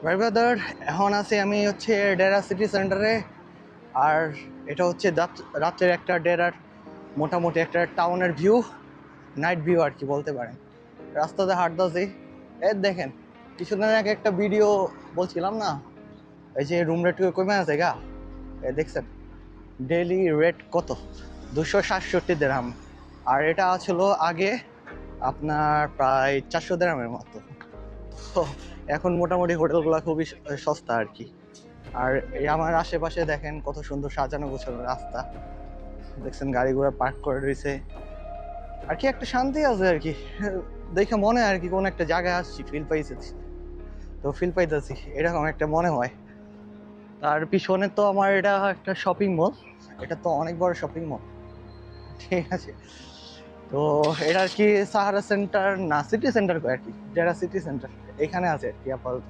ভাই ব্রাদার, এখন আছি আমি হচ্ছে ডেরা সিটি সেন্টারে। আর এটা হচ্ছে রাত্রের একটা ডেরার মোটামুটি একটা টাউনের ভিউ, নাইট ভিউ আর কি বলতে পারেন। রাস্তাতে হাঁটতেছি, দেখেন কিছুদিন আগে একটা ভিডিও বলছিলাম না, এই যে রুম রেট কমে আছে গা, দেখছেন ডেইলি রেট কত, 267 দিরহাম। আর এটা ছিল আগে আপনার প্রায় 400 দিরহামের মতো। তো এখন মোটামুটি হোটেলগুলো খুবই সস্তা আর কি। আর এই আমার আশেপাশে দেখেন কত সুন্দর সাজানো গোছানো রাস্তা, দেখছেন গাড়ি ঘোড়া পার্ক করে রয়েছে আর কি, একটা শান্তি আছে আর কি। দেখে মনে হয় আর কি কোন একটা জায়গায় আসছি, ফিল পাইতেছি এরকম একটা মনে হয়। তার পিছনে তো আমার এটা একটা শপিং মল, এটা তো অনেক বড় শপিং মল, ঠিক আছে। তো এটা আর কি সাহারা সেন্টার না, সিটি সেন্টার আর কি, যারা সিটি সেন্টার এখানে আছে আর কি আপাতত।